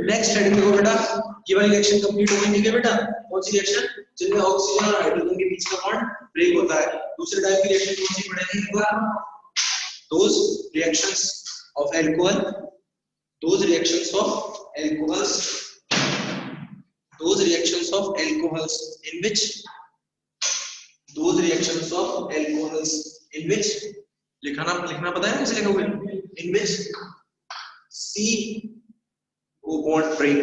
Next heading देखो बेटा, ये वाली रिएक्शन कंप्लीट हो गई, ठीक है बेटा। कौन सी रिएक्शन? जिनमें ऑक्सीजन और हाइड्रोजन के बीच का बॉन्ड ब्रेक होता है। दूसरे टाइप की रिएक्शन कौन सी पढ़ेंगे एक बार? those reactions of alcohol in which लिखना पता है कैसे लिखोगे? in which CO bond break,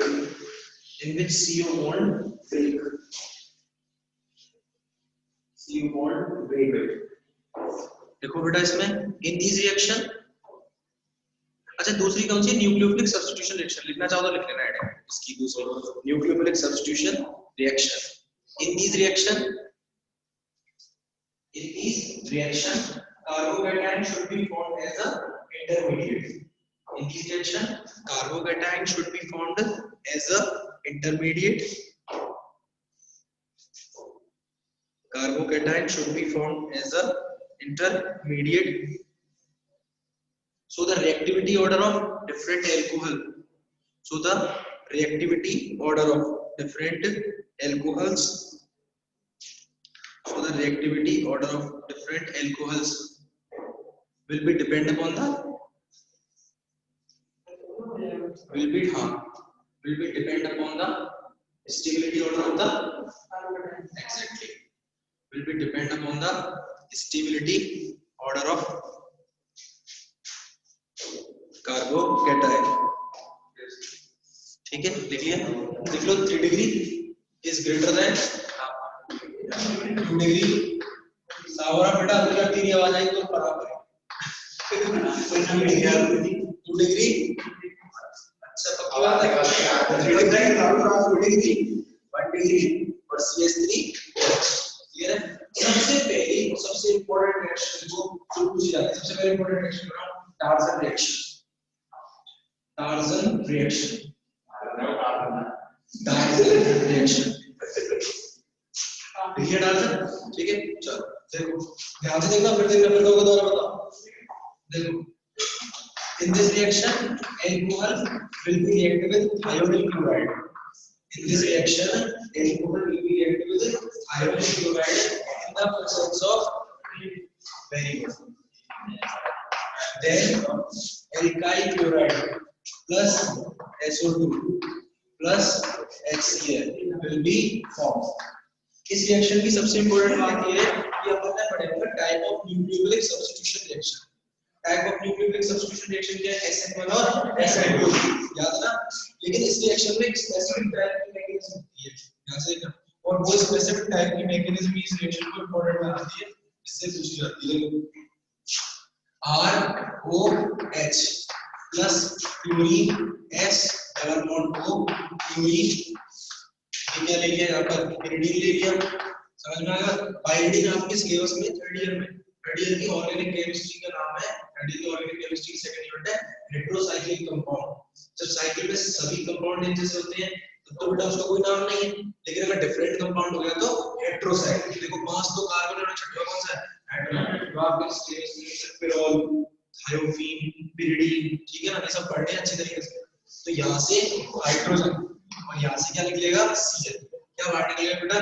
देखो बेटा इसमें इन दीज रिएक्शन। अच्छा दूसरी कौन सी? Nucleophilic substitution reaction. लिखना चाहो तो लिख लेना है इसकी दूसरी nucleophilic substitution reaction. In these reaction carbocation should be formed as a intermediate. In this reaction carbocation should be formed as a intermediate. So the reactivity order of different alcohol. Will be depend upon the stability order of the will be depend upon the stability order of carbocation. ठीक है, लिख लिया? लिख लो 3 degree is greater than 2 degree. Savara बेटा अगर तेरी आवाज आई तो बराबर है 2 डिग्री। अच्छा पक्की बात है 3 डिग्री 1 डिग्री और CH3 क्लियर है। सबसे इंपॉर्टेंट रिएक्शन जो पूछी जाती है, सबसे पहले इंपॉर्टेंट रिएक्शन बनाओ टार्जन रिएक्शन। ठीक है टार्जन, ठीक है। चलो देखो ध्यान से देखना, फिर देखना, फिर दोबारा बताओ। देखो in this reaction alcohol will be reacted with ionyl chloride. In this reaction alcohol will be reacted with ionyl chloride in the presence of very good. Then alkyl chloride plus SO2 plus HCl will be formed. इस reaction की सबसे important बात ये है कि अपन ने पढ़ेगा type of nucleophilic substitution reaction. Type of nucleophilic substitution reaction क्या है? SN1 और SN2 याद है ना। लेकिन इस रिएक्शन में एक स्पेसिफिक टाइप की मैकेनिज्म होती है, ध्यान से देखना। और वो स्पेसिफिक टाइप की मैकेनिज्म इस रिएक्शन को इंपॉर्टेंट बनाती है, इससे पूछी जाती है। ROH plus chlorine S double bond O chlorine, क्या ले लिया यहाँ पर? pyridine ले लिया। समझ में आया? pyridine आपके सिलेबस में थर्ड ईयर की ऑर्गेनिक केमिस्ट्री का नाम है। थर्ड ईयर की ऑर्गेनिक केमिस्ट्री सेकंड यूनिट है हेटेरोसाइक्लिक कंपाउंड। जब साइकिल में सभी कंपाउंड एक जैसे होते हैं तो बेटा उसका कोई नाम नहीं है, लेकिन अगर डिफरेंट कंपाउंड हो गया तो हेटेरोसाइक्लिक। देखो 5 तो कार्बन और छठा कौन सा है? हाइड्रोजन। तो आपके सिलेबस में सल्फेरॉल, थायोफीन, pyridine, ठीक है ना, ये सब पढ़ने अच्छी तरीके से। तो यहाँ से हाइड्रोजन और यहाँ से क्या निकलेगा? Cl। क्या बाहर निकलेगा बेटा?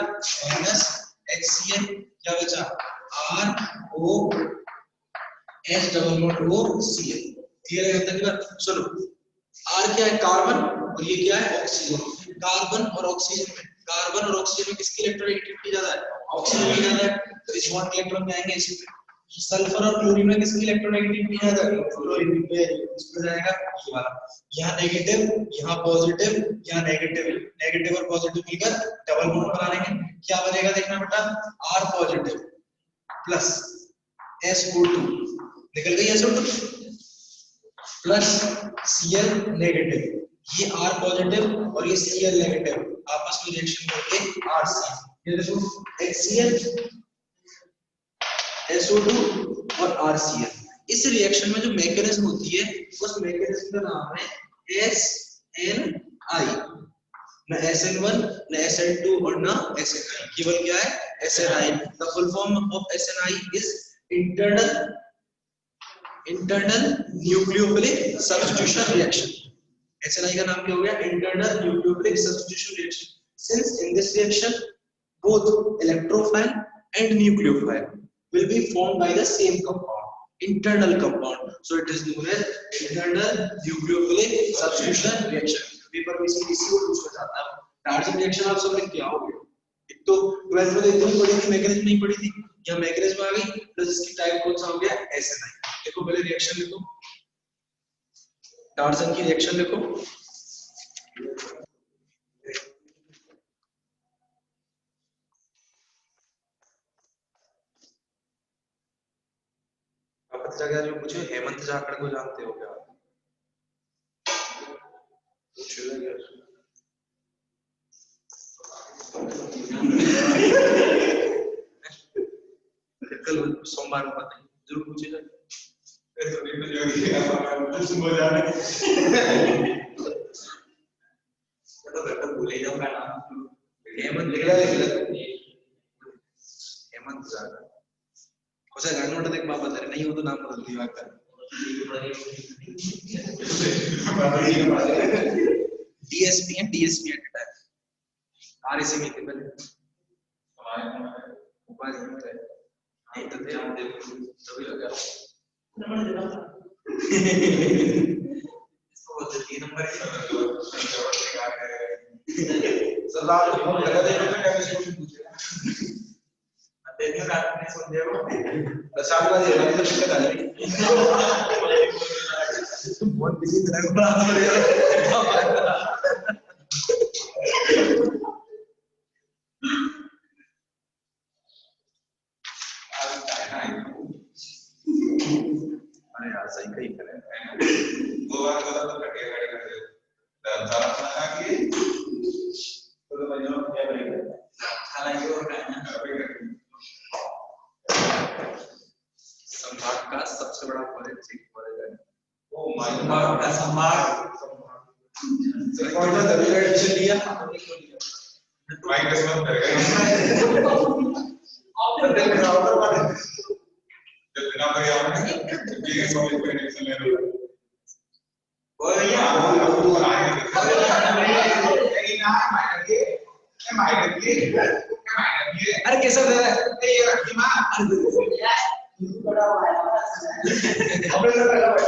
HCl। क्या बचा? ROH double bond OCl। Clear है तक बात? चलो R क्या है? कार्बन, और ये क्या है? ऑक्सीजन। कार्बन और ऑक्सीजन में किसकी इलेक्ट्रोनेगेटिविटी ज्यादा है? ऑक्सीजन की ज्यादा है। तो इस बॉन्ड के इलेक्ट्रॉन जाएंगे इसमें। सल्फर और क्लोरीन में किसकी इलेक्ट्रोनेगेटिविटी ज्यादा है? क्लोरीन में। इसमें जाएगा ये वाला, यहाँ नेगेटिव, यहाँ पॉजिटिव, यहाँ नेगेटिव और पॉजिटिव मिलकर डबल बॉन्ड बना लेंगे। क्या बनेगा देखना बेटा? R पॉजिटिव प्लस SO2 निकल गई SO2 प्लस Cl नेगेटिव। ये R पॉजिटिव और ये Cl नेगेटिव आपस में रिएक्शन करके RCl। ये देखो HCl SO2 और RCl। इस रिएक्शन में जो मैकेनिज्म होती है उस मैकेनिज्म का नाम है SNI। ना SN1 ना SN2 और ना SNI, केवल क्या है? SNI। The full form of SNI is internal internal nucleophilic substitution reaction. SNI का नाम क्या हो गया? Internal nucleophilic substitution reaction. Since in this reaction both electrophile and nucleophile will be formed by the same compound, internal compound, so it is known as internal nucleophilic substitution reaction। Paper में इसी को पूछा जाता है। Torsion reaction आप सब लिख के आओगे। एक तो 12th में इतनी पढ़ी थी, मैकेनिज्म नहीं पढ़ी थी, यहाँ मैकेनिज्म आ गई, प्लस इसकी टाइप कौन सा हो गया? SNI। देखो पहले रिएक्शन लिखो, टार्जन की रिएक्शन लिखो। जो पूछे हेमंत जाखड़ को जानते हो क्या? कल सोमवार को पता जरूर पूछेगा। भूल ही जाऊंगा नाम। हेमंत हेमंत जाखड़ उसे गानोट देख बाबा तेरे नहीं हो तो नाम बदल दिया कर। DSP है, DSP है RSC में थे पहले। एक तो थे तभी लगा। इसको बोलते 3 नंबर सरदार को फोन लगा देना तो केमिस्ट्री पूछेगा। देखने का आपने सुन दिया वो प्रसाद वाले वाली तो दिक्कत आ जाएगी। बहुत बिजी तरह को बना अरे यार सही कहीं करे दो बार तो कटिया गाड़ी कर दे सारा खाना की तो भाइयों क्या करेंगे खाना की और संभाग का सबसे बड़ा फॉरेंसिक कॉलेज है ओ संभाग का संभाग कौन सा दबी एडिशन लिया माइक कसम करेगा आप देख रहे हो बिना पर्यावरण के सॉलिड पे एडिशन ले रहे हो और अरे कैसा दे रहा है ये रखी मां बड़ा हुआ है अपने से पहला बैठ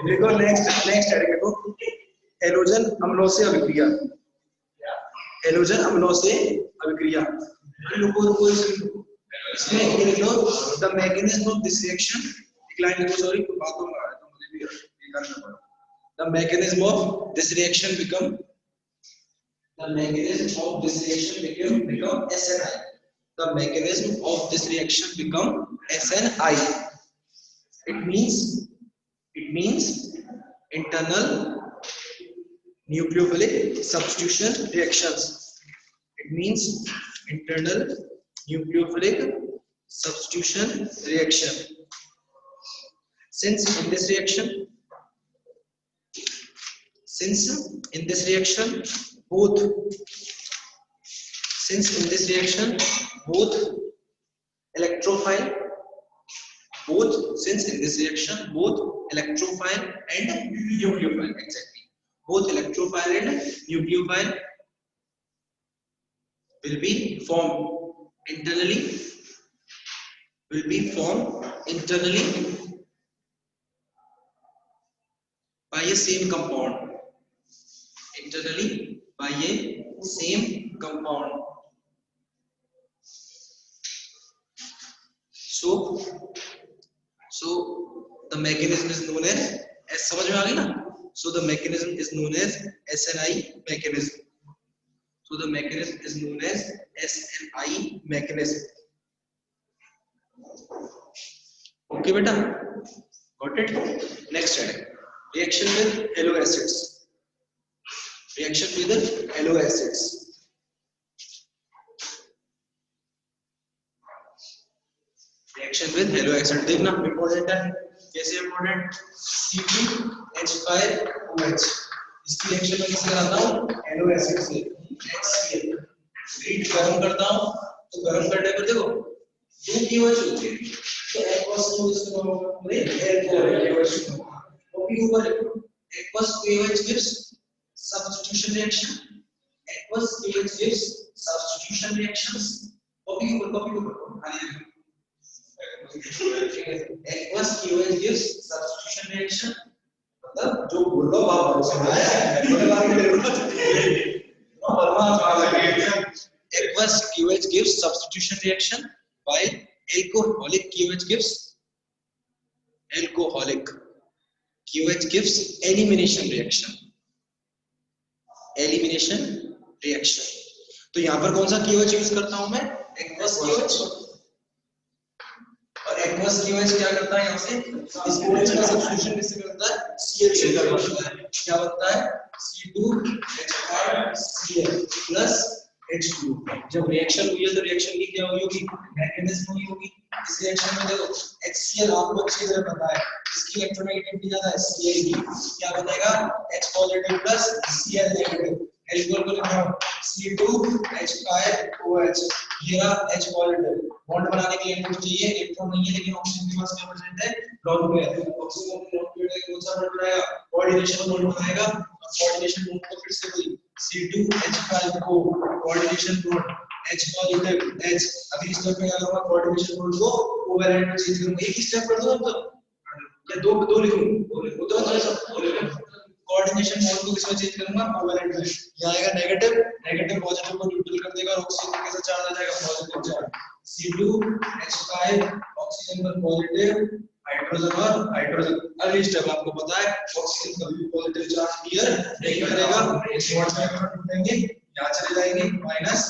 देखो नेक्स्ट है देखो हेलोजन अम्लों से अभिक्रिया हेलोजन अम्लों से अभिक्रिया रुको इसमें ये लिखो the mechanism of this reaction decline लिखो सॉरी बातों में आ रहा है तो मुझे भी ये करना पड़ा the mechanism of this reaction become SNI the mechanism of this reaction become SNI it means internal nucleophilic substitution reactions it means internal nucleophilic substitution reaction since in this reaction both electrophile and nucleophile exactly both electrophile and nucleophile will be formed internally by a same compound so the mechanism is known as समझ में आ गई ना so the mechanism is known as SNI mechanism so the mechanism is known as SNI mechanism okay beta got it next है reaction with halo acids reaction with halo acid देखना important है कैसे important C2H5OH। इसकी reaction में किससे कराता हूँ? NO acid से HCl। हीट गर्म करता हूँ तो गर्म करने पर देखो 2 KOH होते हैं, तो aqueous को इसमें होगा ALCOH। कॉपी ऊपर aqueous KOH gives substitution reaction। aqueous KOH gives substitution reactions। Copy ऊपर aqueous KOH gives substitution reaction। मतलब जो बोल रहा हूँ आप समझ आया? Aqueous KOH gives substitution reaction while alcoholic KOH gives elimination reaction। elimination reaction। तो यहाँ पर कौन सा KOH यूज करता हूँ मैं? aqueous KOH। और aqueous KOH क्या करता है यहाँ से? इस KOH का सब्स्टिट्यूशन किससे करता है? Cl से करता है। क्या बनता है? C2H5Cl plus H2। जब रिएक्शन हुई है तो रिएक्शन की क्या हुई होगी? मैकेनिज्म हुई होगी। इस रिएक्शन में देखो HCl आपको अच्छी तरह पता है, इसकी इलेक्ट्रोनेगेटिविटी ज्यादा है Cl की। क्या बनेगा? H positive plus Cl negative. Alcohol को लिखा C2H5OH। ये रहा H पॉजिटिव। बॉन्ड बनाने के लिए इनपुट चाहिए, इलेक्ट्रॉन नहीं है लेकिन ऑक्सीजन के पास क्या प्रेजेंट है? Long pair. ऑक्सीजन के लॉन्ग पेयर कौन सा बॉन्ड बनाएगा? कोऑर्डिनेशन बॉन्ड बनाएगा। कोऑर्डिनेशन बॉन्ड को फिर से वही C2H5O coordination bond H positive H। अभी इस स्टेप में क्या करूंगा? कोऑर्डिनेशन बॉन्ड को कोवैलेंट में चेंज करूंगा। एक ही स्टेप कर दूं अब तक या दो लिखूं? दो कोऑर्डिनेशन बॉन्ड को किसमें चेंज करूंगा? कोवैलेंट में। यहां आएगा नेगेटिव, नेगेटिव पॉजिटिव को न्यूट्रल कर देगा और ऑक्सीजन के कैसा चार्ज आ जाएगा? Positive charge. C2H5 ऑक्सीजन पर पॉजिटिव, हाइड्रोजन और हाइड्रोजन। अगली स्टेप आपको पता है ऑक्सीजन कभी भी पॉजिटिव चार्ज क्लियर नहीं करेगा। शॉर्ट सर्किट टूटेंगे, यहां चले जाएंगे माइनस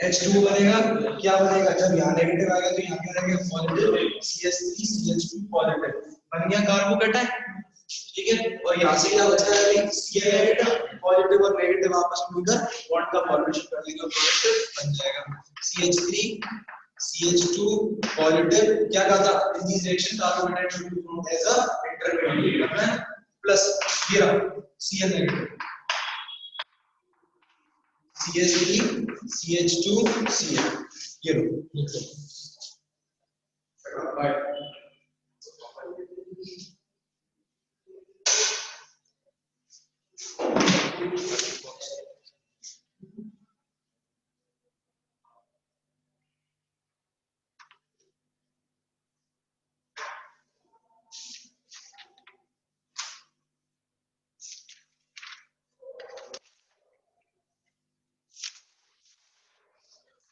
H2 बनेगा। क्या बनेगा? जब यहाँ नेगेटिव आएगा तो यहाँ क्या रहेगा? पॉजिटिव CH3 CH2 पॉजिटिव बन गया कार्बोकेटाइन। ठीक है, और यहाँ से क्या बचा है? Cl नेगेटिव, पॉजिटिव और नेगेटिव आपस में मिलकर बॉन्ड का फॉर्मेशन कर देगा, प्रोडक्ट बन जाएगा CH3 CH2 पॉजिटिव। क्या कहा था? In this reaction carbocation should be formed as a intermediate plus ये रहा Cl negative CH3 CH2 Cl। ये लो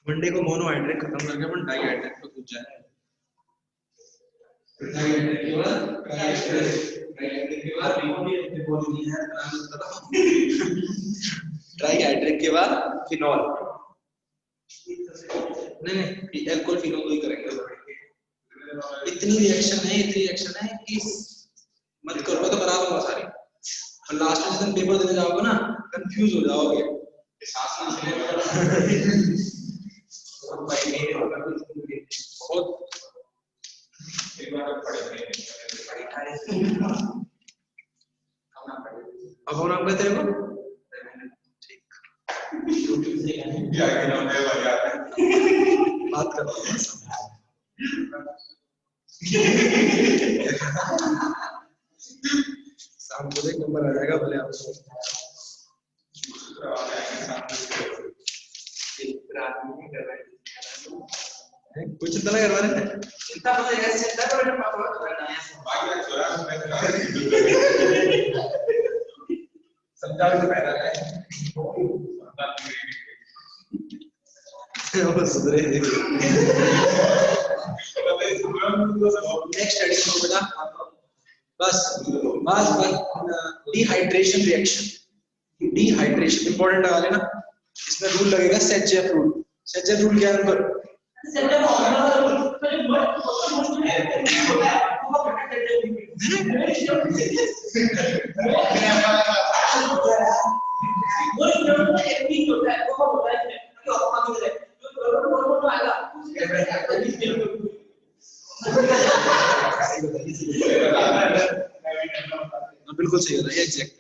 मंडे को मोनोहाइड्रेट खत्म करके अपन डाईहाइड्रेट पे कूद जाए। डाईहाइड्रेट के बाद ट्राईहाइड्रेट के बाद फिनॉल। नहीं एल्कोहल फिनॉल ही करेंगे। इतनी रिएक्शन है कि मत करो तो करा दूंगा सारी, और लास्ट में जब पेपर देने जाओगे ना कंफ्यूज हो जाओगे। अब हम नाम कहते हैं बात कर शाम को एक नंबर आ जाएगा भले आपको। कुछ चिंता ना करवा रहे थे। चिंता मतलब ऐसे चिंता करो ना पापा समझा तो पैदा है वो सुधरे। नेक्स्ट स्टडी को बेटा बस डिहाइड्रेशन रिएक्शन। डिहाइड्रेशन इंपॉर्टेंट लगा लेना, इसमें रूल लगेगा सेचेफ रूल। सेचेफ रूल क्या है नंबर? बिल्कुल सही हो रहा है, एग्जैक्ट,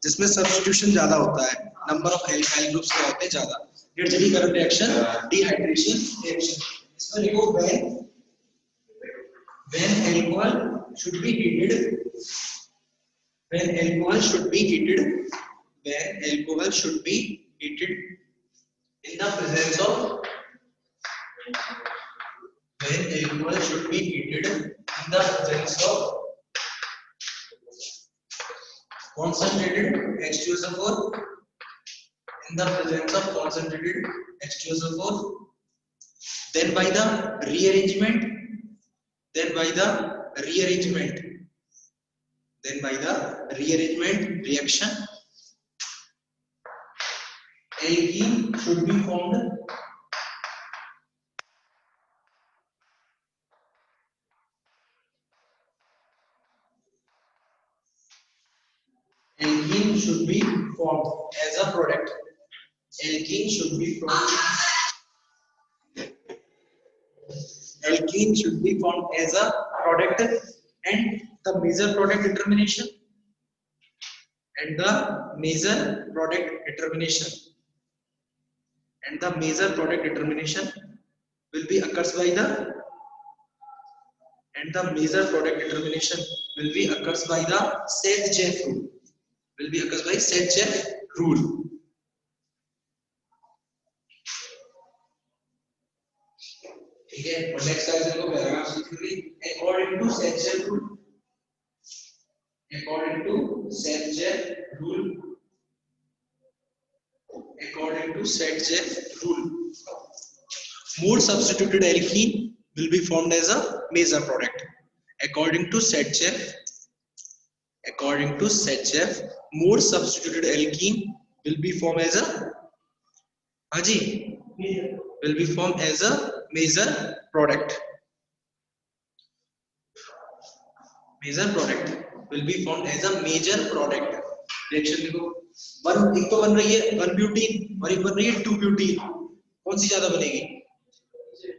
जिसमें सब्स्टिट्यूशन ज्यादा होता है, नंबर ऑफ एल्काइल ग्रुप्स क्या होते हैं ज्यादा। निर्जलीकरण रिएक्शन, डिहाइड्रेशन रिएक्शन। इसमें लिखो when alcohol should be heated, when alcohol should be heated, when alcohol should be heated in the presence of, when alcohol should be heated in the presence of concentrated H2SO4, in the presence of concentrated H2SO4, then by the rearrangement, then by the rearrangement, then by the rearrangement reaction, alkene should be formed, alkene should be formed as a product, alkene should be formed, alkene should be formed as a product, and the major product determination, and the major product determination, and the major product determination will be occurs by the, and the major product determination will be occurs by the Set-Jeff rule, will be occurs by Set-Jeff rule. ठीक है, और next item को paragraph लिखिए, according to Set-Jeff rule, according to Set-Jeff rule, according to Set-Jeff rule, more substituted alkene will be formed as a major product. According to Set-Jeff, according to Set-Jeff, more substituted alkene will be formed as a, Haji, will be formed as a major product. Major product will be formed as a major product. Reaction देखो, one एक तो बन रही है 1 butene और एक बन रही है 2 ब्यूटीन, कौन सी ज्यादा बनेगी?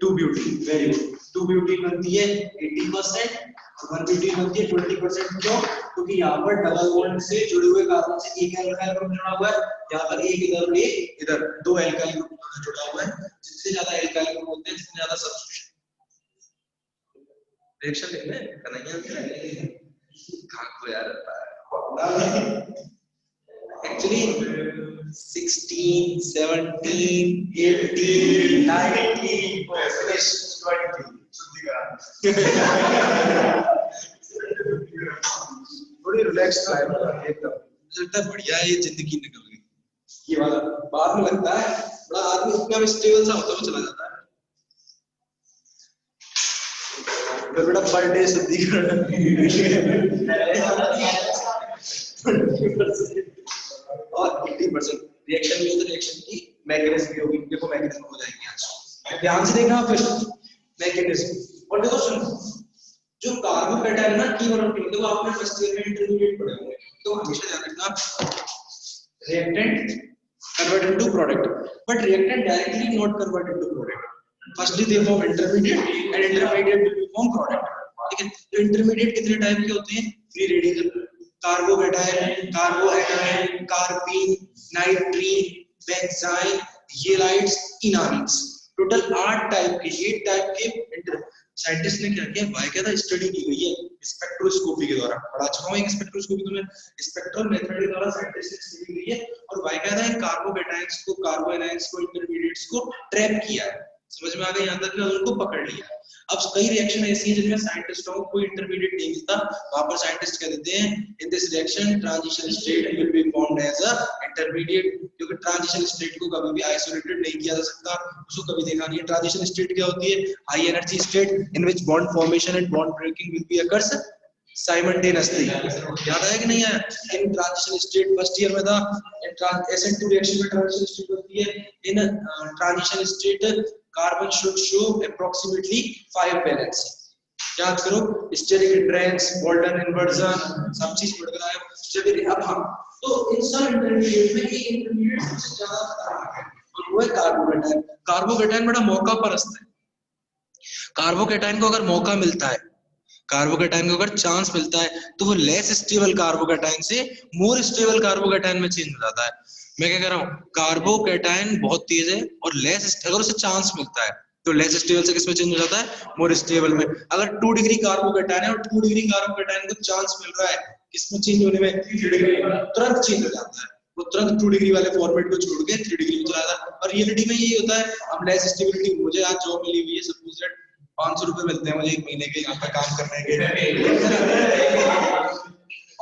2 ब्यूटीन, वेरी गुड। 2 ब्यूटीन बनती है 80% और 1 ब्यूटीन बनती है 20%। क्यों? क्योंकि यहाँ पर डबल बॉन्ड से जुड़े हुए कार्बन से एक एल्काइल ग्रुप जुड़ा हुआ है, यहाँ पर एक इधर और एक इधर, 2 एल्काइल ग्रुप जुड़ा हुआ है। जितने ज्यादा एल्काइल ग्रुप होते हैं जितने ज्यादा सब्स्टिट्यूशन रिएक्शन लिख ले, कन्हैया खाको यार actually 16 17 18 19 finish 20 थोड़ी रिलैक्स टाइम एकदम लगता है बढ़िया ये जिंदगी निकल गई ये वाला। बाद में लगता है बड़ा आदमी अपने आप स्टेबल सा होता हुआ चला जाता है, फिर बड़ा बर्थडे शुद्धिकरण और 80% रिएक्शन में रिएक्शन की मैकेनिज्म भी होगी। देखो मैकेनिज्म हो जाएगी आज, ध्यान से देखना फिर मैकेनिज्म। और देखो सुनो, जो कार्बोकैटायन ना कीवर्ड होती है, देखो आपने फर्स्ट ईयर में इंटरमीडिएट पढ़े होंगे, तो हमेशा ध्यान रखना reactant convert into product, but reactant directly not convert into product. Firstly they form intermediate and intermediate will form product. ठीक है, तो इंटरमीडिएट कितने टाइप के होते हैं? Free radical, carbocation, carbanion, carbene, nitrene, benzyne, halides, enamines. Total 8 type के, 8 type के scientist ने क्या किया, बाकायदा स्टडी की गई है स्पेक्ट्रोस्कोपी के द्वारा। पढ़ा चुका हूं एक स्पेक्ट्रोस्कोपी तुम्हें, स्पेक्ट्रल मेथड के द्वारा साइंटिस्ट ने स्टडी की गई है और बाकायदा कार्बोकैटायंस को, कार्बोएनायंस को, इंटरमीडिएट्स को ट्रैप किया है। समझ में आ गया? यहाँ तक कि उनको पकड़ लिया। अब कई रिएक्शन ऐसी है जिनमें साइंटिस्टों को कोई इंटरमीडिएट नहीं मिलता, वहां पर साइंटिस्ट कह देते हैं in this reaction transition state will be formed as a intermediate, क्योंकि ट्रांजिशन स्टेट को कभी भी आइसोलेटेड नहीं किया जा सकता, उसको कभी देखा नहीं है। ट्रांजिशन स्टेट क्या होती है? High energy state in which bond formation and bond breaking will be occurs simultaneously. याद आया कि नहीं आया? In transition state first year में था, SN2 रिएक्शन में ट्रांजिशन स्टेट होती है। In transition state carbon should show approximately 5 valency. याद करो, स्टेरिक हिंड्रेंस, बोल्टन इन्वर्जन, सब चीज पढ़ कर आए जब। अब हाँ, तो इन सब इंटरमीडिएट में एक इंटरमीडिएट सबसे ज्यादा खतरनाक है और वो है कार्बोकैटायन। कार्बोकैटायन बड़ा मौका परस्त है। कार्बोकैटायन को अगर मौका मिलता है कार्बोकैटायन को अगर चांस मिलता है तो वो लेस स्टेबल कार्बोकैटायन से मोर स्टेबल कार्बोकैटायन में चेंज हो जाता है। मैं क्या कह रहा हूँ, कार्बोकैटायन बहुत तेज है और लेस, अगर उसे चांस मिलता है तो लेस स्टेबल से किसमें चेंज हो जाता है, मोर स्टेबल में। अगर 2 डिग्री कार्बोकैटायन है और 2 डिग्री कार्बोकैटायन को चांस मिल रहा है किसमें चेंज होने में, 3 डिग्री, तुरंत चेंज हो जाता है। वो तुरंत 2 डिग्री वाले फॉर्मेट को छोड़ के 3 डिग्री में चला जाता है। और रियलिटी में यही होता है। अब लेस स्टेबिलिटी, मुझे आज जॉब मिली हुई है, सपोज दैट 500 रुपए मिलते हैं मुझे एक महीने के यहाँ पे काम करने के,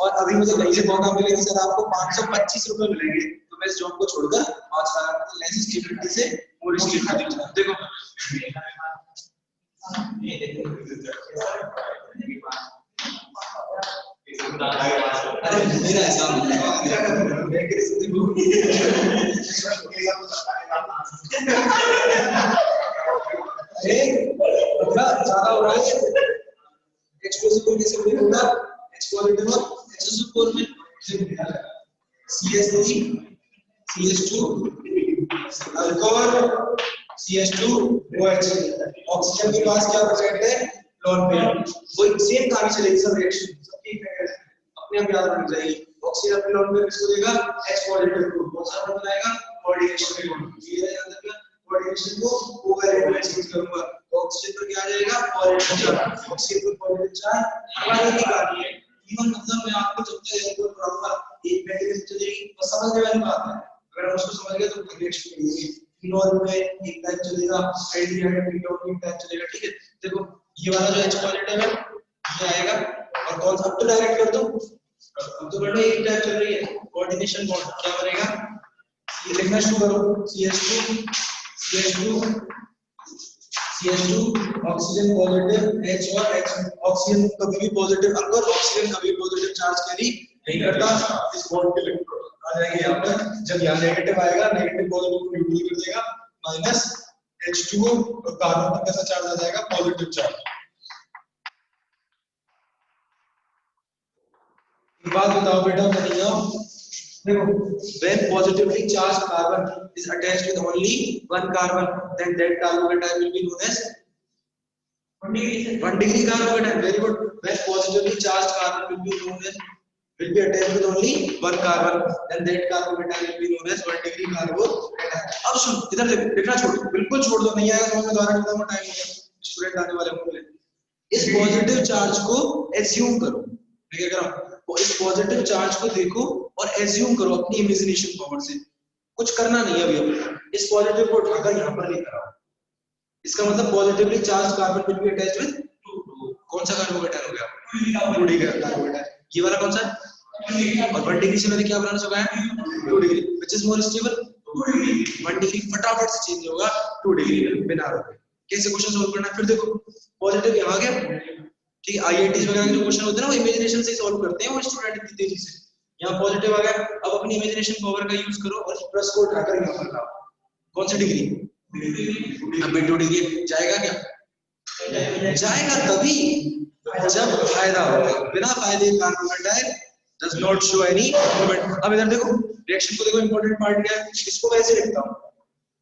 और अभी मुझे कहीं से मौका मिले कि सर आपको 525 रुपए मिलेंगे, तो मैं इस जॉब को छोड़कर 5 साल लेस स्टेबिलिटी से मोर स्टेबिलिटी। देखो अरे मेरा हिसाब ज्यादा हो रहा है। एक्सप्लोसिव कैसे होगा, एक्सप्लोसिव और एक्सप्लोसिव में CH3 CH2 alcohol CH2 OH, oxygen के पास क्या प्रेजेंट है, लोन पेयर। वो सेम कहानी चलेगी, सब रिएक्शन सबकी अपने आप याद रखनी चाहिए। ऑक्सीजन अपने लोन पेयर किसको देगा, H पॉजिटिव को। कौन सा बॉन्ड बनाएगा, कोऑर्डिनेशन के बॉन्ड। ये याद रखना, कोऑर्डिनेशन को कोवैलेंट में चेंज करूंगा तो ऑक्सीजन पर क्या आ जाएगा, पॉजिटिव चार्ज। ऑक्सीजन पर पॉजिटिव चार्ज हमारी की कहानी है। इवन मतलब मैं आपको जब तक एक पढ़ाऊंगा एक मैकेनिज्म चलेगी बस समझने वाली बात है। अगर हम उसको समझ गए तो रिएक्शन करेंगे। फिनॉल में एक टाइप चलेगा, एल्डिहाइड कीटोन में एक टाइप चलेगा। ठीक है, देखो ये वाला जो H पॉजिटिव है ये आएगा, और कौन सा, अब तो डायरेक्ट कर दो, अब तो बेटा एक टाइप चल रही है कोऑर्डिनेशन बॉन्ड, क्या बनेगा, ये लिखना शुरू करो, CH2 CH2 CH2 oxygen positive H और H। ऑक्सीजन कभी भी पॉजिटिव, अगर ऑक्सीजन कभी पॉजिटिव चार्ज कैरी नहीं करता, इस बॉन्ड के इलेक्ट्रॉन आ जाएंगे यहाँ पर। जब यहाँ नेगेटिव आएगा, नेगेटिव पॉजिटिव को न्यूट्रल कर देगा, माइनस H2O, और कार्बन पर कैसा चार्ज आ जाएगा, पॉजिटिव चार्ज। बात बताओ बेटा, बताइए। देखो, when positively charged carbon is attached with only one carbon, then that carbocation will be known as 1 degree carbocation. Very good. When positively charged carbon will be attached with only one carbon, then that carbocation will be known as 1 degree carbocation. अब सुन, इधर देख, देखना छोड़, बिल्कुल छोड़ दो, नहीं आएगा समझ में, दोबारा खत्म टाइम हो गया, स्टूडेंट आने वाले होंगे। इस पॉजिटिव चार्ज को एज्यूम करो, मैं क्या कर रहा हूं, इस पॉजिटिव चार्ज को देखो और एज्यूम करो अपनी इमेजिनेशन पावर से। कुछ करना नहीं है अभी। इस पॉजिटिव को उठाकर यहाँ पर लेकर आओ। इसका मतलब positively charge carbon will be attached with कौन सा कार्बोकेटायन हो गया, 2 डिग्री कार्बोकेटायन। ये वाला कौन सा है, और 1 डिग्री से मैंने क्या बनाना सिखाया, 2 degree, which is more stable, 1 degree फटाफट से चेंज होगा 2 डिग्री बिना रुके। कैसे क्वेश्चन सॉल्व करना है, फिर देखो पॉजिटिव यहाँ गया, ठीक है। आईआईटीज वगैरह के जो क्वेश्चन होते हैं ना, वो इमेजिनेशन से सॉल्व करते हैं वो स्टूडेंट इतनी तेजी से। यहाँ पॉजिटिव आ गया, अब अपनी इमेजिनेशन पावर का यूज करो और प्लस को उठाकर यहाँ पर लाओ। कौन सी डिग्री, अब 2 डिग्री जाएगा क्या, जाएगा तभी जब फायदा होगा। बिना फायदे carbocation does not show any movement. अब इधर देखो रिएक्शन को देखो, इंपॉर्टेंट पार्ट क्या है, इसको वैसे लिखता हूँ,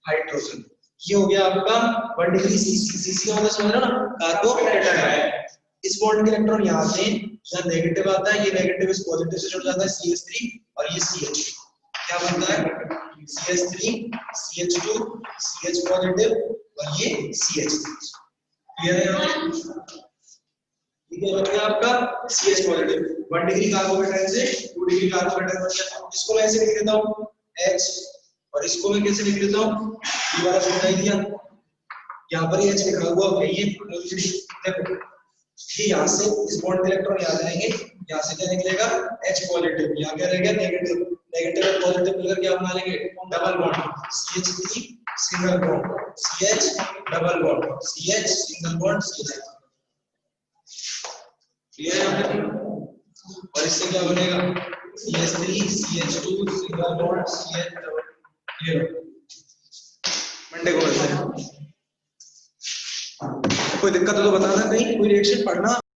हाइड्रोजन। ये हो गया आपका 1 डिग्री सीसी का, समझ रहे हो ना, कार्बोकेटायन। इस बॉन्ड के इलेक्ट्रॉन यहाँ से, यहाँ नेगेटिव आता है, ये नेगेटिव इस पॉजिटिव से जुड़ जाता है, CH3, और ये CH, क्या बनता है, CH3 CH2 CH पॉजिटिव, और ये CH3। क्लियर है, ये क्या बन गया आपका CH पॉजिटिव। 1 डिग्री कार्बोकेटायन से 2 डिग्री कार्बोकेटायन बन गया। इसको मैं ऐसे लिख देता हूँ H, और इसको मैं कैसे लिख देता हूँ, ये वाला समझ दिया, यहाँ पर H लिखा हुआ है, ये देखो, ये यहाँ से इस बॉन्ड के इलेक्ट्रॉन यहाँ जाएंगे, यहाँ से क्या निकलेगा, H पॉजिटिव, यहाँ क्या रहेगा, नेगेटिव, नेगेटिव और पॉजिटिव मिलकर क्या बना लेंगे, double bond, CH3 single bond, CH double bond, CH single bond, CH। Clear है? और इससे क्या बनेगा, CH3 CH2 single bond, CH double. Clear? Monday को मिलते हैं। कोई दिक्कत हो तो बताना, कहीं कोई रिएक्शन पढ़ना।